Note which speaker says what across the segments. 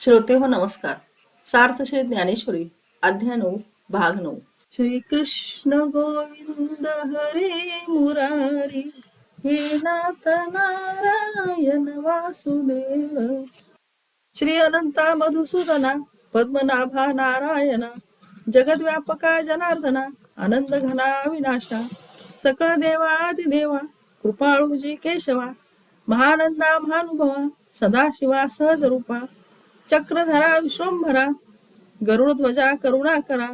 Speaker 1: श्रोते हो नमस्कार. सार्थ श्री ज्ञानेश्वरी अध्याय 9 भाग 9. श्री कृष्ण गोविंद हरे मुरारी हे नाथ नारायण वासुदेव. श्री अनंता मधुसूदना पद्मनाभा नारायणा जगद्व्यापका जनार्दना आनंद घना विनाशा सकळ देवादिदेवा कृपाळूजी केशवा महानंदा महानुभवा सदाशिवा सहजरूपा चक्रधरा विश्वंभरा गरुडध्वजा करुणाकरा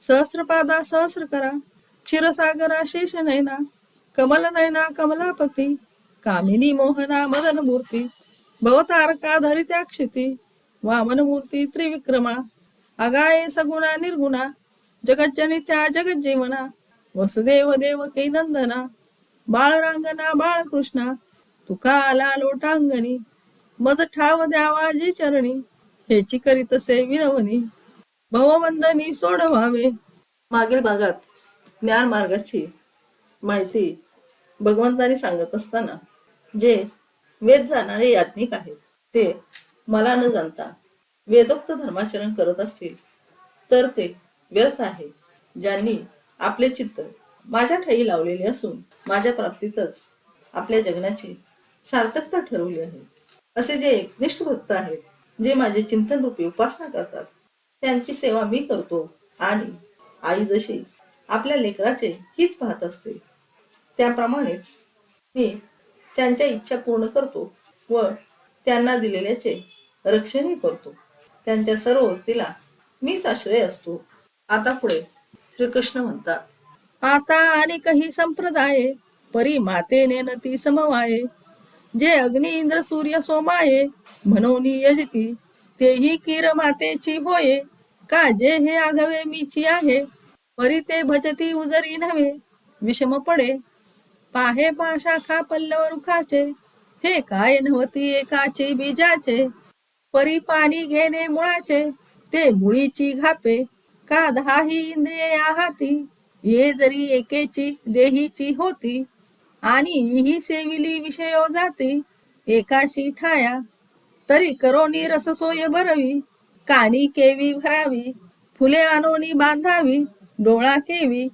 Speaker 1: सहस्रपादा सहस्रकरा क्षीरसागरा शेषनयना कमलनयना कमलापती कामिनी मोहना मदनमूर्ती भवतारका धरित्या क्षिती वामनमूर्ती त्रिविक्रमा अगाये सगुणा निर्गुणा जगज्जनित्या जगज्जीवना वसुदेव देवकी नंदना बाळरांगणा बाळकृष्णा तुका आला लोटांगणी मज ठाव द्यावाजी चरणी हेची करीतसे विनवणी भववंदनी सोडवावे. मागील भागात ज्ञान मार्गाची माहिती भगवंतानी सांगत असताना जे वेद जाणारे याज्ञिक आहेत ते मला न जाणता वेदोक्त धर्माचरण करत असतील तर ते व्यर्थ आहे. ज्यांनी आपले चित्त माझ्या ठाई लावलेले असून माझ्या प्राप्तीतच आपल्या जगण्याची सार्थकता ठरवली आहे असे जे एकनिष्ठ भक्त आहेत, जे माझे चिंतन रूपी उपासना करतात, त्यांची सेवा मी करतो. आणि आई जशी आपल्या लेकराचे हित पाहत असते त्याप्रमाणेच मी त्यांच्या इच्छा पूर्ण करतो व त्यांना दिलेल्याचे रक्षणही करतो. त्यांच्या सर्व वृत्तीला मीच आश्रय असतो. आता पुढे श्रीकृष्ण म्हणतात, आता आणि काही संप्रदाये परी मातेने नती समवाये जे अग्नी इंद्र सूर्य सोमाये म्हणून यजती तेही किर मातेची होये का जे हे आघवे मीची आहे परी ते भजती उजरी नव्हे विषम पडे पाहे पाशाखा पल्लव रुखाचे हे काय नव्हती एकाचे बीजाचे परी पाणी घेणे मुळाचे ते मुळीची घापे का दहाही इंद्रिये हाती ये जरी एकेची देहीची होती आणि ही सेविली विषयो जाती एकाशी ठाया तरी करोनी रससोय भरवी कानी केवी भरावी फुले आणोनी बांधावी डोळा केवी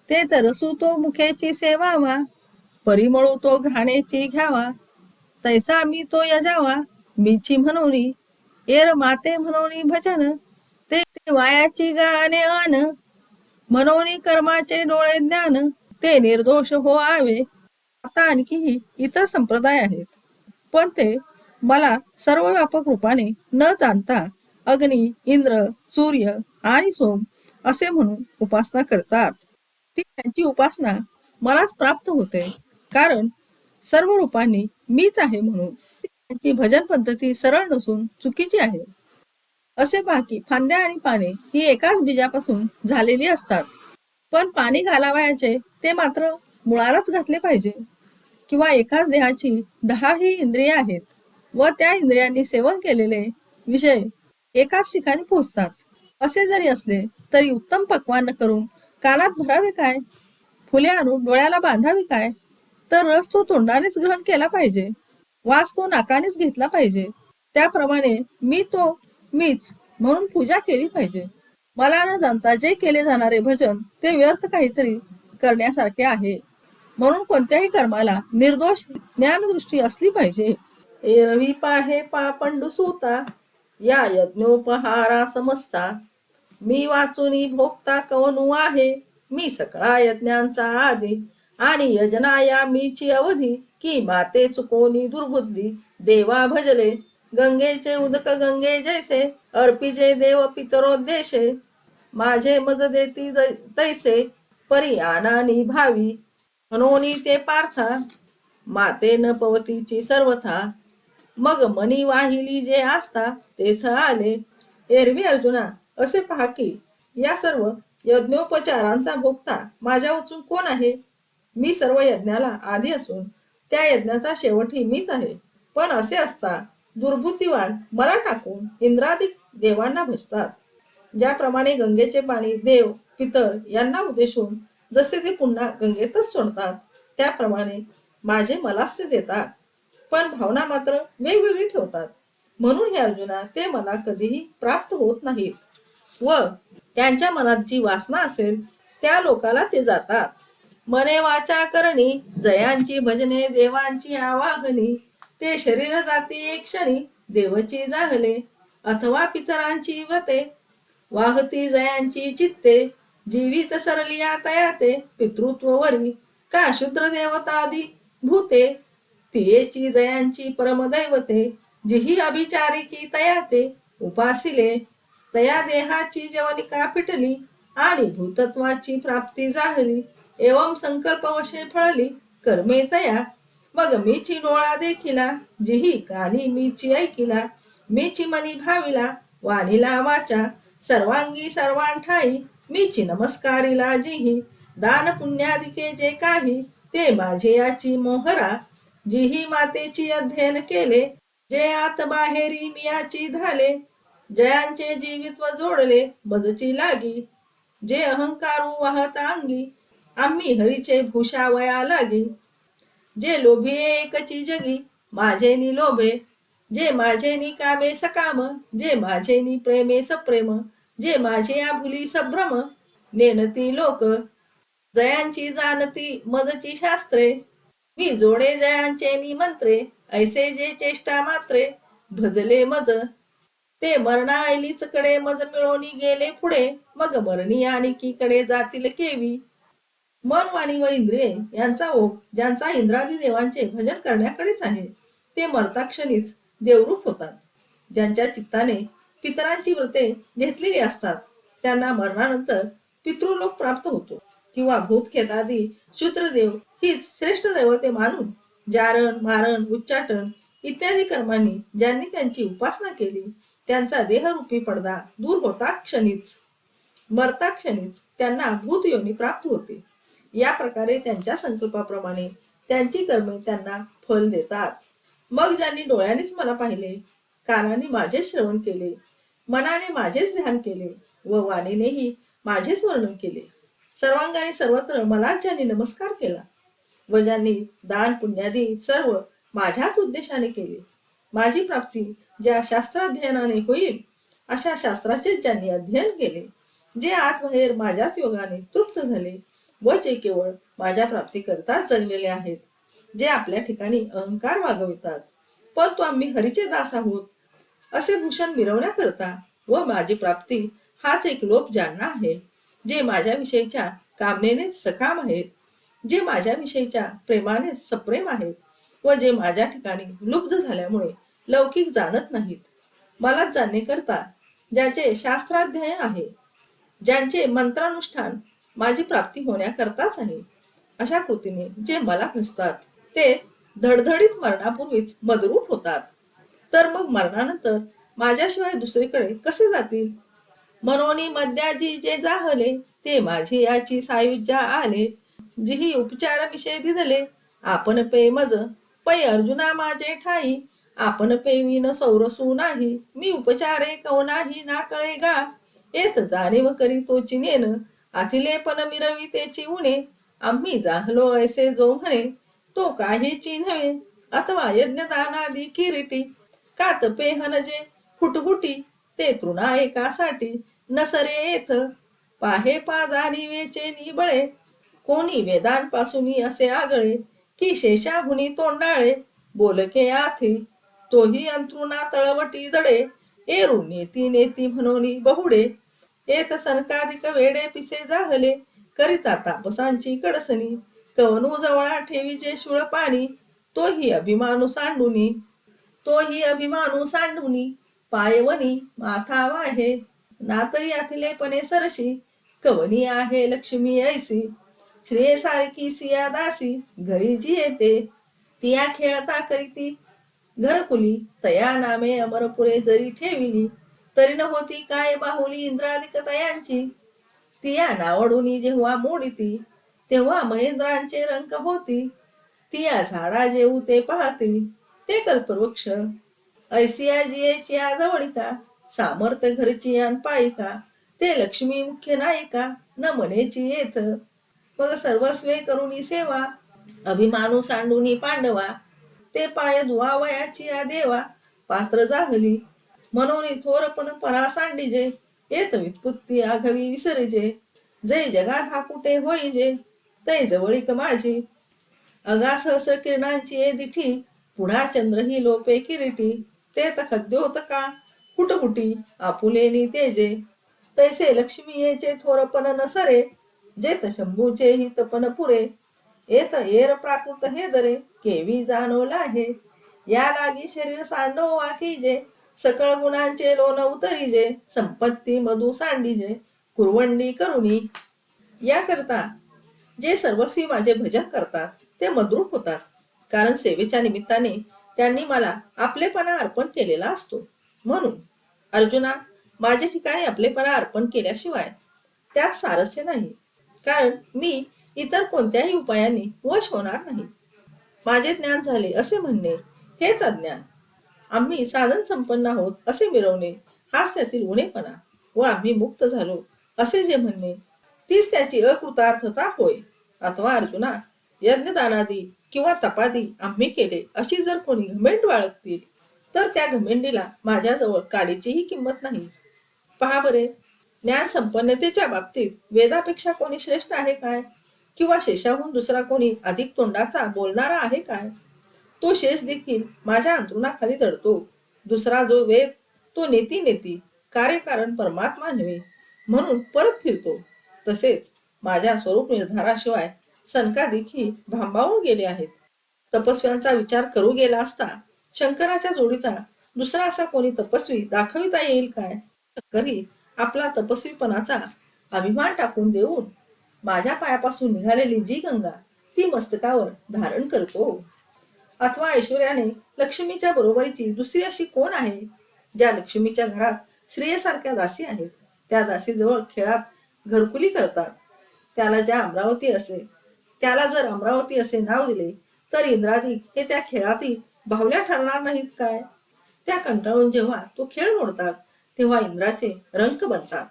Speaker 1: ते तरसू तो मुखेची सेवावा परिमळू तो घाणेची घ्यावा तैसा मी तो यजावा मीची म्हणोनी एर माते म्हणोनी भजन ते वायाची गाणे आन मनोनी कर्माचे डोळे ज्ञान ते निर्दोष हो आवे. आता आणखीही इतर संप्रदाय आहेत पण ते मला सर्व व्यापक रूपाने न जाणता अग्नी इंद्र सूर्य आणि सोम असे म्हणून उपासना करतात. ती त्यांची उपासना मलाच प्राप्त होते कारण सर्व रूपांनी मीच आहे म्हणून त्यांची भजन पद्धती सरळ नसून चुकीची आहे. असे बाकी फांद्या आणि पाने ही एकाच बीजापासून झालेली असतात पण पाणी घालावयाचे ते मात्र मुळालाच घातले पाहिजे. किंवा एकाच देहाची 10 ही इंद्रिये आहेत व त्या इंद्रियांनी सेवन केलेले विषय एकाच ठिकाणी पोहोचतात. असे जरी असले तरी उत्तम पक्वान्न करून कानात भरावे काय, फुले आणून डोळ्याला बांधावी काय, तर रस तो तोंडानेच ग्रहण केला पाहिजे, वास तो नाकानेच घेतला पाहिजे. त्याप्रमाणे मी तो मीच म्हणून पूजा केली पाहिजे. मला न जाणता जे केले जाणारे भजन ते व्यर्थ काहीतरी करण्यासारखे आहे. म्हणून कोणत्याही कर्माला निर्दोष ज्ञानदृष्टी असली पाहिजे. एरवी पाहे पापंडू सूता या यज्ञोपहारा समजता मी वाचुनी भोगता कवनू आहे मी सकळा यज्ञांचा आधी आणि यजना या मीची अवधी की माते चुकोनी दुर्बुद्धी देवा भजले गंगेचे उदक गंगे जैसे अर्पिजे देव पितरोद्देशे माझे मज देती तैसे परी आनानी भावी म्हणून ते पार्था माते न पवतीची सर्वथा मग मनी वाहिली जे आस्था तेथ आले. एरवी अर्जुना असे पहा की या सर्व यज्ञोपचारांचा भोगता माझ्या वाचून कोण आहे. मी सर्व यज्ञाला आधी असून त्या यज्ञाचा शेवटही मीच आहे. पण असे असता दुर्बुद्धिवान मला टाकून इंद्रादिक देवांना भजतात. ज्याप्रमाणे गंगेचे पाणी देव पितर यांना उद्देशून जसे ते पुन्हा गंगेतच सोडतात त्याप्रमाणे माझे मलास्य देतात पण भावना मात्र वेगवेगळी ठेवतात. म्हणून हे अर्जुना ते मला कधीही प्राप्त होत नाहीत व त्यांच्या मनात जी वासना असेल त्या लोकाला ते जातात. मने वाचा करणी जयांची भजने देवांची आवाहनी ते शरीर जाती एक क्षणी देवची जाहले अथवा पितरांची व्रते वाहती जयांची चित्ते जीवित सरलिया तयाते पितृत्व वरी का शूद्र देवतादी भूते तियेची जयांची परमदैवते जिही अभिचारिकी तयाते उपासिले तया देहाची जवनिका पिटली आणि भूतत्वाची प्राप्ती झाली एवं संकल्प वशे फळली कर्मे तया मग मीची डोळा देखिला जिही कानी मीची ऐकिला मीची मनी भाविला वाणीला वाचा सर्वांगी सर्वांठाई मीची नमस्कारिला जिही दान पुण्यादिके जे काही ते माझे याची मोहरा जिही मातेची अध्ययन केले जे आत बाहेरी मियाची झाले जयांचे जीवित्व जोडले मजची लागी जे अहंकारू वाहत अंगी आम्ही हरीचे भूषावया लागी जे लोभी एकची जगी माझे नि लोभे जे माझे नि कामे सकाम जे माझे नि प्रेमे सप्रेम जे माझे आभुली सभ्रम नेनती लोक जयांची जाणती मजची शास्त्रे मी जोडे जयांचे नि मंत्रे ऐसे जे चेष्टा मात्रे भजले मज ते मरणा ऐलीच कडे मज मिळवणी गेले पुढे मग मरणी आणि कडे जातील केवी मन वाणी व इंद्रिये यांचा ओघ ज्यांचा इंद्रादी देवांचे भजन करण्याकडेच आहे ते मरताक्षणीच देवरूप होतात. ज्यांच्या चित्ताने पितरांची व्रते घेतलेली असतात त्यांना मरणानंतर पितृलोक प्राप्त होतो किंवा भूतखेतादी शूद्रदेव हीच श्रेष्ठ दैवते मानून जारण मारण उच्चाटन इत्यादी कर्मांनी ज्यांनी त्यांची उपासना केली त्यांचा देहरूपी पडदा दूर होता क्षणीच मरता क्षणीच त्यांना भूत योनी प्राप्त होते. या प्रकारे त्यांच्या संकल्पाप्रमाणे त्यांची कर्मे त्यांना फल देतात. मग ज्यांनी डोळ्यानेच मला पाहिले कानाने माझे श्रवण केले मनाने माझेच ध्यान केले व वाणीनेही माझेच वर्णन केले सर्वांगाने सर्वत्र मलाच ज्यांनी नमस्कार केला व ज्यांनी दान पुण्यादी सर्व माझ्याच उद्देशाने केले माझी प्राप्ती ज्या शास्त्राध्ययनाने होईल अशा शास्त्राचे ज्यांनी अध्ययन केले जे आतबाहेर माझ्याच योगाने तृप्त झाले व जे केवळ माझ्या प्राप्ती करताच जगलेले आहेत जे आपल्या ठिकाणी अहंकार वागवितात परंतु आम्ही हरीचे दास आहोत असे भूषण मिरवण्याकरता व माझी प्राप्ती हाच एक लोप ज्यांना आहे जे माझ्या विषयीच्या कामनेनेच सकाम आहेत जे माझ्या विषयीच्या प्रेमानेच सप्रेम आहेत व जे माझ्या ठिकाणी लुब्ध झाल्यामुळे लौकिक जाणत नाहीत मलाच जाणणे करता ज्याचे शास्त्राध्ययन आहे ज्यांचे मंत्रानुष्ठान माझी प्राप्ती होण्याकरताच आहे अशा कृतीने जे मला फसतात ते धडधडीत मरणापूर्वीच मदरूप होतात तर मग मरणानंतर माझ्याशिवाय दुसरीकडे कसे जातील मनोनी मध्याजी जे जाहले ते माझी याची सायुज्या आले जिही उपचार विषय दिधले आपण पे मज पै अर्जुना माझे ठाई आपण पेविन सौरसू नाही मी उपचारे कवनाही ना कळे गा येत जाणीव करी तो चिनेन आथिले पण मिरवी तेची उणे आम्ही जाहलो ऐसे जो म्हणे तो काही चिन्हवे अथवा यज्ञदानादी किरीटी कात पेहन जे हुटहुटी ते तृणा एकासाठी नसरे येथ पाहे पाजानी वेचे निबळे कोणी वेदांपासून असे आगळे की शेषाहुनी तोंडाळे बोलके आथी तोही अंतरुणा तळवटी दडे एरू नेती नेती म्हणून बहुडे येत सनकाधिक वेडे पिसे जाहले करिता तापसांची कडसनी कवनू जवळा ठेवीचे शुळ पाणी तोही अभिमानू सांडुनी पायवणी माथा वाहे नातरी आथिलेपणे सरशी कवनी आहे लक्ष्मी ऐसी श्रेय सारखी सिया दासी घरी जी येते तिया खेळता करीती घरकुली तया नामे अमरपुरे जरी ठेविली तरी न होती काय बाहुली इंद्रादिक तयांची तिया नावडूनी जेव्हा मोडीती तेव्हा महेंद्रांचे रंक होती तिया झाडा जेऊ ते पाहती ते कल्पवृक्ष ऐसिया जियेची जवळिका सामर्थ घरची यान पायिका ते लक्ष्मी मुख्य नायिका न मनेची येथ मग सर्वस्वे करुणी सेवा अभिमानू सांडुनी पांडवा ते पाय दुवावयाची या देवा पात्र जाहली मनोनी थोरपण परा सांडिजे येत वित्पुत्ती आघवी विसरिजे जे जगात हा कुठे होईजे तै जवळीक माझी अगा सहस्र किरणांची ये दिठी पुढा चंद्र ही लोपे किरीटी ते तखद्योत का कुटकुटी आपुलेनी तेजे तैसे लक्ष्मी येचे थोरपण नसरे जेत शंभूचे ही तपन पुरे येत येर प्राकृत हे दरे केवी जाणवला आहे या लागी शरीर सांडो वाकीजे सकळ गुणांचे लोण उतरीजे संपत्ती मधु सांडीजे कुरवंडी करुणी याकरता जे सर्वस्वी माझे भजन करतात ते मद्रूप होतात कारण सेवेच्या निमित्ताने त्यांनी मला आपलेपणा अर्पण केलेला असतो म्हणून अर्जुना माझ्या ठिकाणी आपलेपणा अर्पण केल्याशिवाय त्यात सारस्य नाही कारण मी इतर कोणत्याही उपायांनी वश होणार नाही माझे ज्ञान झाले असे म्हणणे हेच अज्ञान आम्ही साधन संपन्न आहोत असे मिरवणे हाच त्यातील उणेपणा व आम्ही मुक्त झालो असे जे म्हणणे तीच त्याची अकृतार्थता होय अथवा अर्जुना यज्ञदानादी किंवा तपादी आम्ही केले अशी जर कोणी घमेंड बाळगतील तर त्या घमेंडीला माझ्याजवळ काडीचीही किंमत नाही पहा बरे ज्ञान संपन्नतेच्या बाबतीत वेदापेक्षा कोणी श्रेष्ठ आहे काय किंवा शेषाहून दुसरा कोणी अधिक तोंडाचा बोलणारा आहे काय तो शेष देखील माझ्या अंतरुणाखाली दडतो दुसरा जो वेद तो नेती नेती कार्यकारण परमात्मा नव्हे म्हणून परत फिरतो तसेच माझ्या स्वरूप निर्धाराशिवाय सनकादिकही भांबावून गेले आहेत तपस्व्यांचा विचार करू गेला असता शंकराच्या जोडीचा दुसरा असा कोणी तपस्वी दाखविता येईल काय शंकरही आपला तपस्वीपणाचा अभिमान टाकून देऊन माझ्या पायापासून निघालेली जी गंगा ती मस्तकावर धारण करतो अथवा ऐश्वर्याने लक्ष्मीच्या बरोबरीची दुसरी अशी कोण आहे ज्या लक्ष्मीच्या घरात श्रेयसारख्या दासी आहेत त्या दासीजवळ खेळात घरकुली करतात त्याला जर अमरावती असे नाव दिले तर इंद्रादी हे त्या खेळातील बाहुल्या ठरणार नाहीत काय त्या कंटाळून जेव्हा तो खेळ मोडतात तेव्हा इंद्राचे रंक बनतात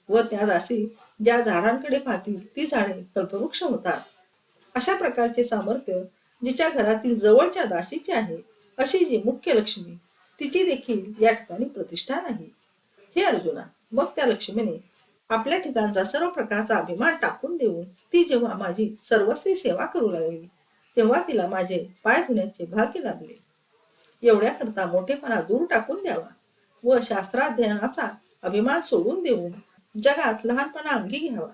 Speaker 1: व त्या दासी ज्या झाडांकडे पाहतील ती झाडे कल्पवृक्ष होतात अशा प्रकारचे सामर्थ्य जिच्या घरातील जवळच्या दासीचे आहे अशी जी मुख्य लक्ष्मी तिची देखील या ठिकाणी प्रतिष्ठा नाही हे अर्जुना मग त्या लक्ष्मीने आपल्या ठिकाणचा सर्व प्रकारचा अभिमान टाकून देऊन ती जेव्हा माझी सर्वस्वी सेवा करू लागली तेव्हा तिला माझे पाय धुण्याचे भाग्य लाभले एवढ्याकरता मोठेपणा दूर टाकून द्यावा व शास्त्राध्ययनाचा अभिमान सोडून देऊन जगात लहानपणा अंगी घ्यावा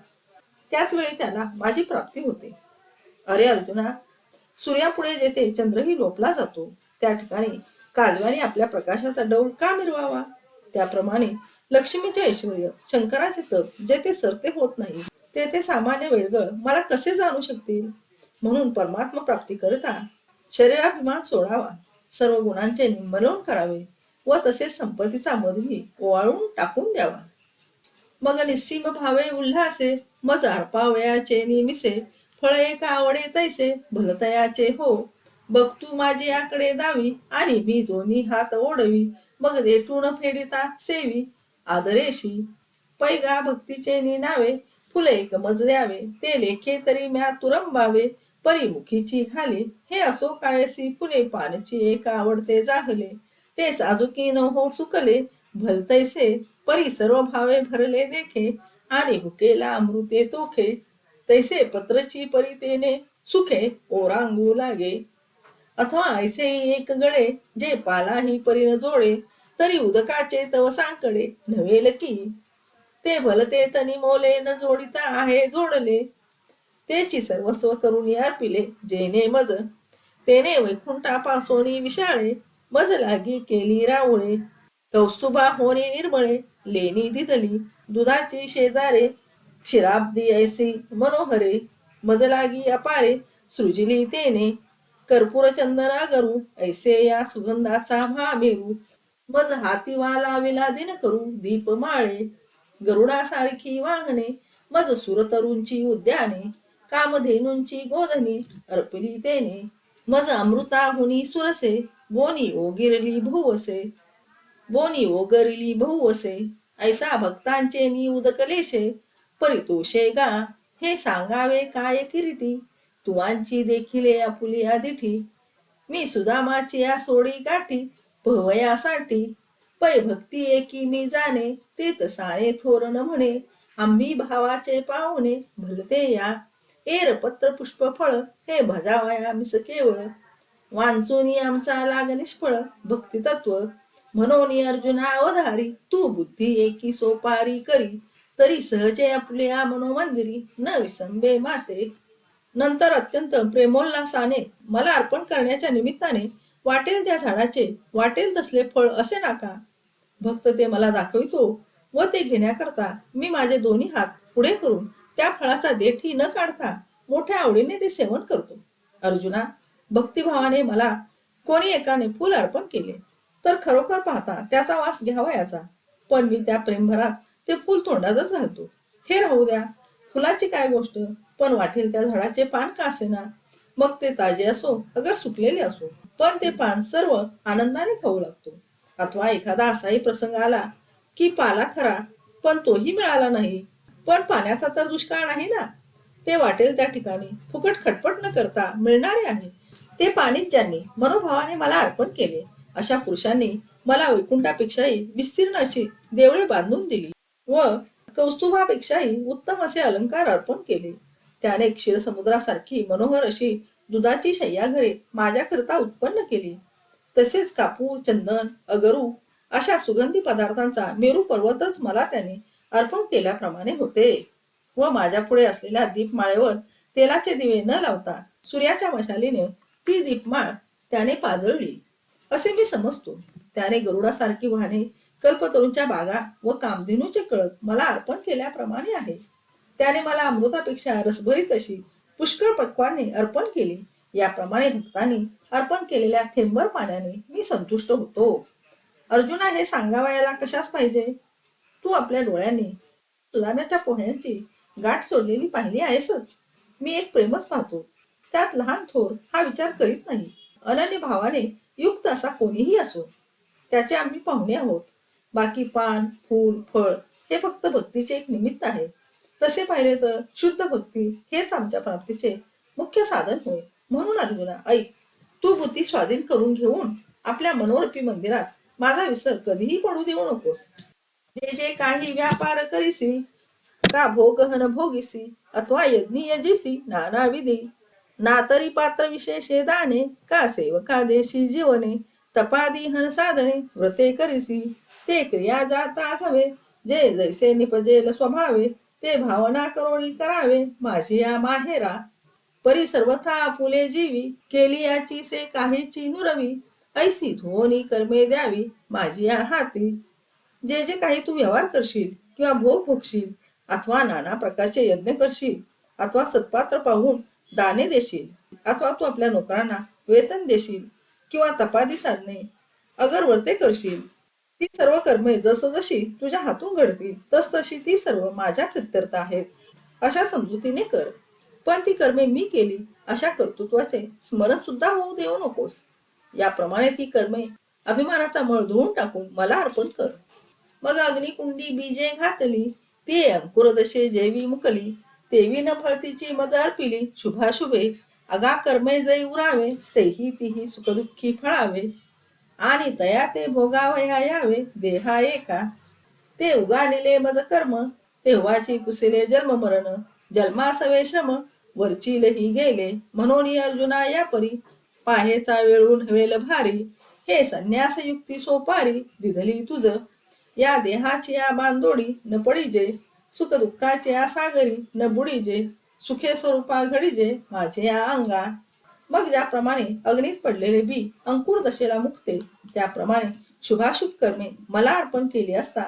Speaker 1: त्याच वेळी त्याला माझी प्राप्ती होते अरे अर्जुना सूर्यापुढे जेथे चंद्रही लोपला जातो त्या ठिकाणी काजव्याने आपल्या प्रकाशाचा डौल का मिरवावा त्याप्रमाणे लक्ष्मीचे ऐश्वर शंकराचे तप जेथे सरते होत नाही तेथे सामान्य वेळगळ मला कसे जाणू शकतील म्हणून परमात्मा प्राप्ती करता शरीराभिमान सोडावा सर्व गुणांचे निम्मलन करावे व तसेच संपत्तीचा मधुही ओवाळून टाकून द्यावा मग निस्सीम भावे उल्हासे मज अर्पावयाचे निमिसे फळ एक आवडे तैसे भलतयाचे हो बघ तू माझी आकडे दावी आणि मी दोन्ही हात ओढवी मग देठून फेडिता सेवी आदरेशी पैगा भक्तीचे निनावे फुले एक मज द्यावे ते लेखे तरी म्या तुरंबावे परिमुखीची घाले हे असो कायसी फुले पानची एक आवडते जाहले ते साजुकी न हो सुकले भलतैसे परी सर्व भावे भरले देखे आणि भुकेला अमृते तोखे तैसे पत्रची परी तेने सुखे ओरांगू लागे अथवा ऐसे एक गळे जे पालाही परीन जोडे तरी उदकाचे तव सांकडे नव्हेल की ते भलते तनी मोले न जोडिता आहे जोडले तेची सर्वस्व करून अर्पिले जेने मज तेने वैकुंठापासोनी विशाळे मज लागी केली रावळे कौस्तुभा होणे निर्मळे लेनी दिदली दुधाची शेजारे क्षीराब्दी ऐसी मनोहरे मज लागी अपारे सृजिली तेने कर्पूर चंदना गरू ऐसे या सुगंधाचा महामेरू मज हाती वाला विला दिन करू दीप माळे गरुडासारखी वाहने मज सुरतरूंची उद्याने कामधेनूंची गोधनी अर्पिली तेने मज अमृताहुनी सुरसे बोनी ओगरली बहुवसे ऐसा भक्तांचे नि उदकलेशे परितोषे गा हे सांगावे काय किरीटी तुवांची देखिले आपुली आदिठी मी सुदामाची या सोडी गाठी पवयासाठी पै भक्ती एकी मी जाणे, ते तसाने थोर न म्हणे. आम्ही भावाचे पाहुणे भलते या, एर पत्र पुष्प फळ हे भजावया मिस केवळ. वांचुनी आमचा लाग निष्फळ भक्ती तत्व, म्हणून अर्जुना अवधारी तू बुद्धी एकी सोपारी करी. तरी सहजे आपल्या मनोमंदिरी न विसंबे माते. नंतर अत्यंत प्रेमोल्लासाने मला अर्पण करण्याच्या निमित्ताने वाटेल त्या झाडाचे वाटेल तसले फळ असे नाका. भक्त ते मला दाखवितो व ते घेण्याकरता मी माझे दोन्ही हात पुढे करून त्या फळाचा देठी न काढता मोठ्या आवडीने ते सेवन करतो. अर्जुना, भक्तिभावाने मला कोणी एकाने फूल अर्पण केले तर खरोखर पाहता त्याचा वास घ्यावयाचा, पण मी त्या प्रेमभरात ते फूल तोंडातच घालतो. हे राहू द्या, फुलाची काय गोष्ट, पण वाटेल त्या झाडाचे पान का असेना, मग ते ताजे असो अगर सुकलेले असो, पण ते पान सर्व आनंदाने खाऊ लागतो. अथवा एखादा असाही प्रसंग आला की पाला खरा पण तोही मिळाला नाही, पण पाण्याचा तर दुष्काळ नाही ना, ते वाटेल त्या ठिकाणी फुकट खटपट न करता मिळणारे आहे. ते पाणीच ज्यांनी मनोभावाने मला अर्पण केले अशा पुरुषांनी मला वैकुंठापेक्षाही विस्तीर्ण अशी देवळे बांधून दिली व कौस्तुभापेक्षाही उत्तम असे अलंकार अर्पण केले. त्याने क्षीरसमुद्रासारखी मनोहर अशी दुधाची शय्याघरे माझ्याकरता उत्पन्न केली. तसेच कापूर, चंदन, अगरू अशा सुगंधी पदार्थांचा मेरू पर्वतच मला त्याने अर्पण केल्याप्रमाणे होते. व माझ्या पुढे असलेल्या दीपमाळेवर तेलाचे दिवे न लावता सूर्याच्या मशालीने ती दीपमाळ त्याने पाजळली असे मी समजतो. त्याने गरुडासारखी वाहने, कल्पतरूंच्या बागा व कामधेनूचे कळप मला अर्पण केल्याप्रमाणे आहे. त्याने मला अमृतापेक्षा रसभरीत अशी पुष्कळ पक्वाने अर्पण केली. याप्रमाणे भक्तांनी अर्पण केलेल्या थेंबर पाण्याने मी संतुष्ट होतो. अर्जुना, हे सांगावयाला कशाच पाहिजे? तू आपल्या डोळ्यांनी सुदाम्याच्या पोह्यांची गाठ सोडलेली पाहिली आहेसच. मी एक प्रेमच पाहतो, त्यात लहान थोर हा विचार करीत नाही. अनन्य भावाने युक्त असा कोणीही असो, त्याचे आम्ही पाहुणे आहोत. बाकी पान, फूल, फळ हे फक्त भक्तीचे एक निमित्त आहे. तसे पाहिले तर शुद्ध भक्ती हेच आमच्या प्राप्तीचे मुख्य साधन होय. म्हणून अर्जुना, ऐक, तू बुद्धी स्वाधीन करून घेऊन आपल्या मनोरूपी मंदिरात माझा विसर कधीही पडू देऊ नकोस. जे जे काही व्यापार करीसी, का भोगहन भोगीसी, अथवा यज्ञ यजीसी नाना विधी, ना तरी पात्र विशेषे दाने, का सेवका देशी जीवने, तपादीहन साधने व्रते करीसी, ते क्रिया जाता हवे, जे जैसे निपजेल स्वभावे, ते भावना करोळी करावे माझी या माहेरा. परी सर्वथा आपुले जीवी, केली याची से काहीची नुरवी, ऐसी धोनी कर्मे द्यावी माझी या हाती. जे जे काही तू व्यवहार करशील किंवा भोग भोगशील, अथवा नाना प्रकारचे यज्ञ करशील, अथवा सत्पात्र पाहून दाने देशील, अथवा तू आपल्या नोकरांना वेतन देशील, किंवा तपादी साधने अगर व्रते करशील, ती सर्व कर्मे जसजशी तुझ्या हातून घडतील तसतशी ती सर्व माझ्या प्रित्यर्थ आहेत अशा समजुतीने कर. पण ती कर्मे मी केली अशा कर्तृत्वाचे स्मरण सुद्धा होऊ देऊ नकोस. याप्रमाणे ती कर्मे अभिमानाचा मळ धुवून टाकून मला अर्पण कर. मग अग्निकुंडी बीजे घातली, ते अंकुर दशे जेवी मुकली, तेवी न फळतीची मज अर्पिली, शुभाशुभे अगा कर्मे जै उरावे, तेही तिही सुखदुःखी फळावे, आणि तया ते भोगावया यावे देहा एका. ते उगानिले मज कर्म, तेव्हाची कुसिले जन्म मरण, जन्मासवे श्रम वरचीलही गेले, म्हणून अर्जुना या परी पाहेचा वेळून हवेल भारी, हे संन्यास युक्ती सोपारी दिधली तुझ, या देहाची या बांधोडी न पडीजे, सुख दुःखाची या सागरी न बुडीजे, सुखे स्वरूपा घडीजे माझे या अंगा. मग ज्याप्रमाणे अग्नीत पडलेले बी अंकुर दशेला मुक्ते, त्याप्रमाणे शुभाशुभ कर्मे मला अर्पण केली असता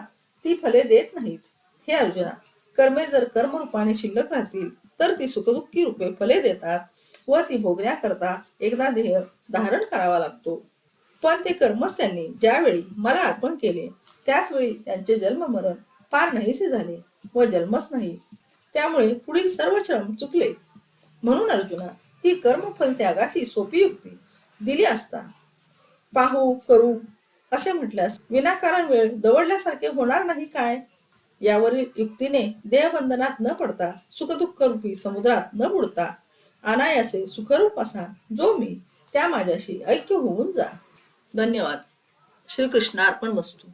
Speaker 1: ती फले देत नाहीत. हे अर्जुना, कर्मे जर कर्मरूपाने शिल्लक राहतील तर ती सुखदुःखी रूपे फले देतात व ती भोगण्याकरता एकदा देह धारण करावा लागतो. पण ते कर्मच त्यांनी ज्यावेळी मला अर्पण केले त्याचवेळी त्यांचे जन्म मरण पार नाहीसे झाले व जन्मच नाही, त्यामुळे पुढील सर्व श्रम चुकले. म्हणून अर्जुना, ही कर्मफल त्यागाची सोपी युक्ती दिली असता पाहू करू असे म्हटल्यास विनाकारण वेळ दवडल्यासारखे होणार नाही काय? यावरील युक्तीने देहबंधनात न पडता सुखदुःख रूपी समुद्रात न बुडता अनायासे सुखरूप असा जो मी, त्या माझ्याशी ऐक्य होऊन जा. धन्यवाद. श्रीकृष्णार्पण वस्तू.